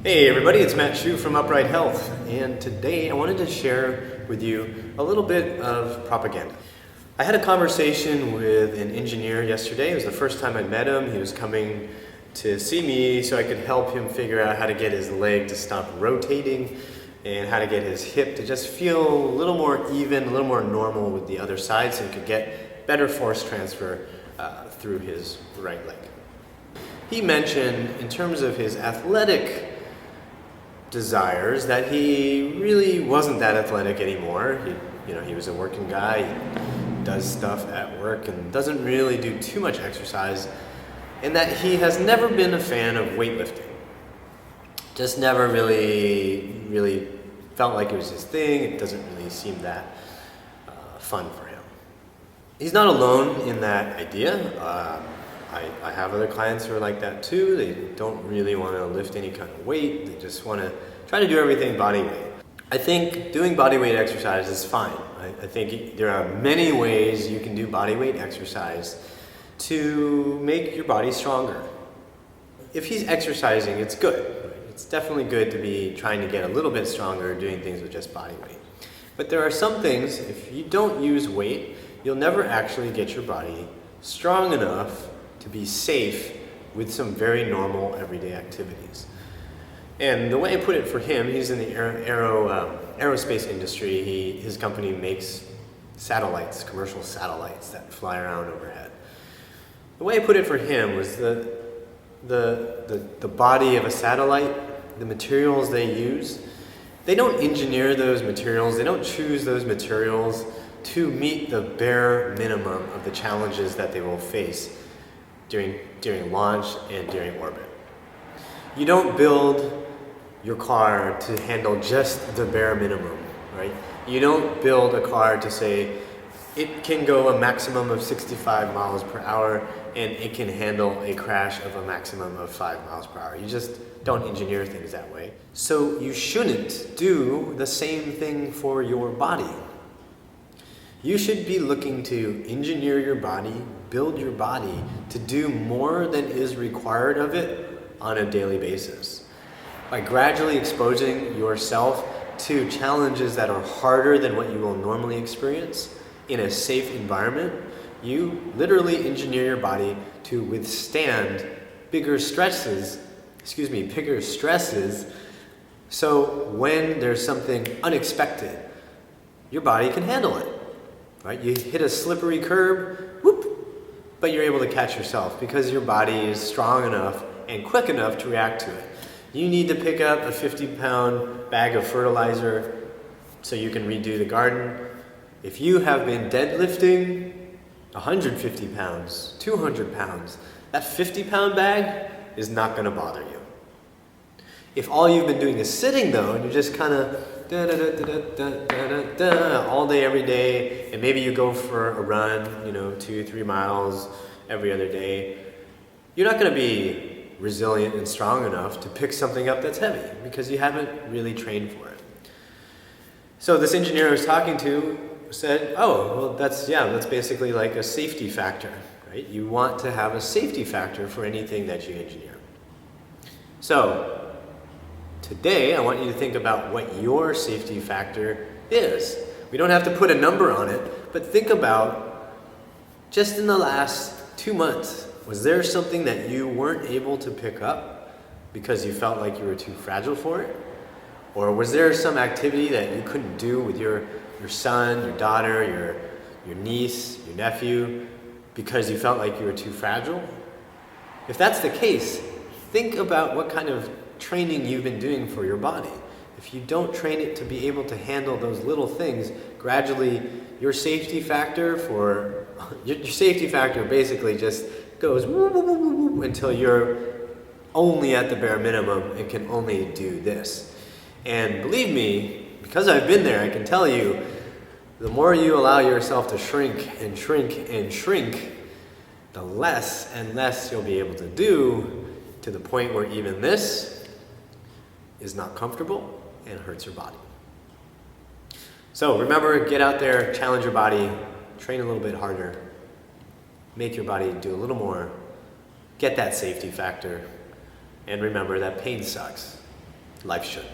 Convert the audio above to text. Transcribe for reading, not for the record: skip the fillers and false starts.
Hey everybody, it's Matt Shu from Upright Health, and today I wanted to share with you a little bit of propaganda. I had a conversation with an engineer yesterday. It was the first time I met him. He was coming to see me so I could help him figure out how to get his leg to stop rotating and how to get his hip to just feel a little more even, a little more normal with the other side so he could get better force transfer through his right leg. He mentioned in terms of his athletic desires that he really wasn't that athletic anymore. He was a working guy, he does stuff at work and doesn't really do too much exercise, and that he has never been a fan of weightlifting. Just never really felt like it was his thing. It doesn't really seem that fun for him. He's not alone in that idea. I have other clients who are like that too. They don't really want to lift any kind of weight. They just want to try to do everything body weight. I think doing body weight exercise is fine. I think there are many ways you can do body weight exercise to make your body stronger. If he's exercising, it's good. It's definitely good to be trying to get a little bit stronger doing things with just body weight. But there are some things, if you don't use weight, you'll never actually get your body strong enough to be safe with some very normal everyday activities. And the way I put it for him, he's in the aerospace industry. His company makes satellites, commercial satellites that fly around overhead. The way I put it for him was the body of a satellite, the materials they use, they don't engineer those materials, they don't choose those materials to meet the bare minimum of the challenges that they will face during launch and during orbit. You don't build your car to handle just the bare minimum, right? You don't build a car to say it can go a maximum of 65 miles per hour and it can handle a crash of a maximum of 5 miles per hour. You just don't engineer things that way. So you shouldn't do the same thing for your body. You should be looking to engineer your body, build your body to do more than is required of it on a daily basis. By gradually exposing yourself to challenges that are harder than what you will normally experience in a safe environment, you literally engineer your body to withstand bigger stresses, so when there's something unexpected, your body can handle it. Right? You hit a slippery curb, whoop, but you're able to catch yourself because your body is strong enough and quick enough to react to it. You need to pick up a 50-pound bag of fertilizer so you can redo the garden. If you have been deadlifting 150 pounds, 200 pounds, that 50-pound bag is not going to bother you. If all you've been doing is sitting though, and you're just kind of all day, every day, and maybe you go for a run, 2-3 miles every other day, you're not going to be resilient and strong enough to pick something up that's heavy because you haven't really trained for it. So this engineer I was talking to said, oh, well, that's basically like a safety factor, right? You want to have a safety factor for anything that you engineer. So today, I want you to think about what your safety factor is. We don't have to put a number on it, but think about just in the last 2 months, was there something that you weren't able to pick up because you felt like you were too fragile for it? Or was there some activity that you couldn't do with your son, your daughter, your niece, your nephew, because you felt like you were too fragile? If that's the case, think about what kind of training you've been doing for your body. If you don't train it to be able to handle those little things, gradually your safety factor basically just goes woo, woo, woo, woo, woo, until you're only at the bare minimum and can only do this. And believe me, because I've been there, I can tell you, the more you allow yourself to shrink and shrink and shrink, the less and less you'll be able to do, to the point where even this is not comfortable and hurts your body. So remember, get out there, challenge your body, train a little bit harder, make your body do a little more, get that safety factor, and remember that pain sucks. life should.